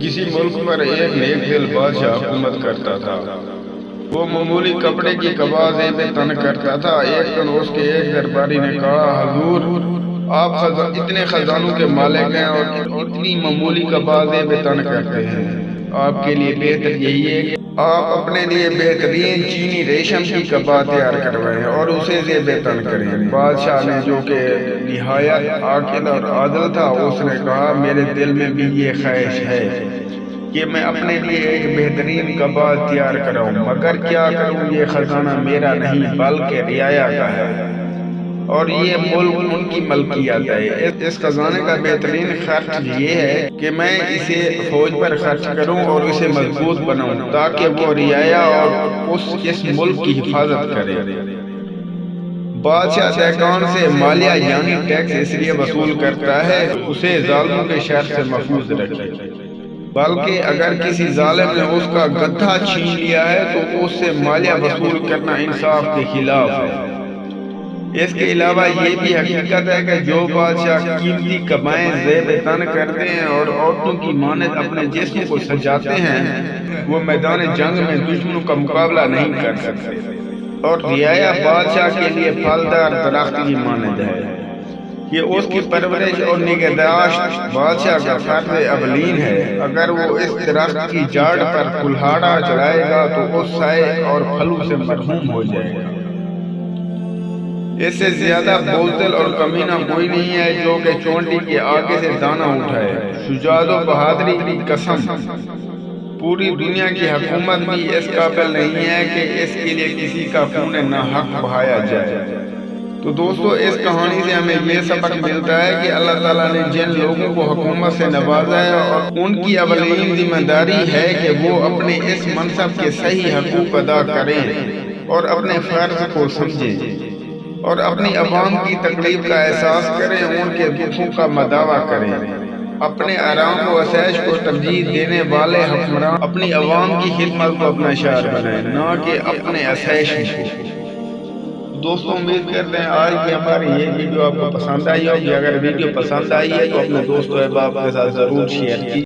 کسی ملک پر ایک نیک دل بادشاہ حکومت کرتا تھا۔ وہ معمولی کپڑے کی قباضے پہ تن کرتا تھا۔ ایک دن اس کے ایک درباری نے کہا، حضور، آپ اتنے خزانوں کے مالک ہیں اور اتنی معمولی قباضے پہ تن کرتے ہیں۔ آپ کے لیے بہتر یہی ہے کہ آپ اپنے لیے بہترین چینی ریشم کی قبا تیار کروائیں اور اسے زیب تن کریں۔ بادشاہ نے، جو کہ نہایت عاقل اور عادل تھا، اس نے کہا، میرے دل میں بھی یہ خواہش ہے کہ میں اپنے لیے ایک بہترین قبا تیار کراؤں، مگر کیا کروں، یہ خزانہ میرا نہیں بلکہ رعایا کا ہے اور یہ ملک ان کی ملکیت ہے۔ اس خزانے کا بہترین خرچ یہ ہے کہ میں اسے فوج پر خرچ کروں اور اسے مضبوط بناؤں تاکہ وہ رعایا اور اس ملک کی حفاظت کرے۔ بادشاہ دہقان سے مالیہ یعنی ٹیکس اس لیے وصول کرتا ہے اسے ظالموں کے شر سے محفوظ رکھے، بلکہ اگر کسی ظالم نے اس کا گدھا چھین لیا ہے تو اس سے مالیہ وصول کرنا انصاف کے خلاف ہے۔ اس کے علاوہ یہ بھی حقیقت ہے کہ جو بادشاہ قیمتی قبائیں زیب تن کرتے ہیں اور عورتوں کی مانند اپنے جسم کو سجاتے ہیں، وہ میدان جنگ میں دشمنوں کا مقابلہ نہیں کر سکتے، اور رعایا بادشاہ کے لیے پھلدار درخت کی مانند ہے کہ اس کی پرورش اور نگہداشت بادشاہ کا فرض اولین ہے۔ اگر وہ اس درخت کی جاڑ پر کلہاڑا چلائے گا تو اس سائے اور پھلوں سے محروم ہو جائے گا۔ اس سے زیادہ بزدل اور کمینہ کوئی نہیں ہے جو کہ چونٹی کے آگے سے دانہ اٹھائے۔ شجاعت و بہادری کی قسم، پوری دنیا کی حکومت بھی اس قابل نہیں ہے کہ اس کے لیے کسی کا خون ناحق بہایا جائے۔ تو دوستو، اس کہانی سے ہمیں یہ سبق ملتا ہے کہ اللہ تعالیٰ نے جن لوگوں کو حکومت سے نوازا ہے اور ان کی اولین ذمہ داری ہے کہ وہ اپنے اس منصب کے صحیح حقوق ادا کریں اور اپنے فرض کو سمجھیں اور اپنی عوام کی تکلیف کا احساس کریں، ان کے دکھوں کا مداوع کریں۔ اپنے آرام و آسائش کو ترجیح دینے والے حکمران اپنی عوام کی خدمت کو اپنا شعار بنائیں، نہ کہ اپنے آسائش کو۔ دوستوں، امید کرتے ہیں آج کی ہماری یہ ویڈیو آپ کو پسند آئی ہوگی۔ اگر ویڈیو پسند آئی ہے تو اپنے دوستوں احباب کے ساتھ ضرور شیئر کیجیے۔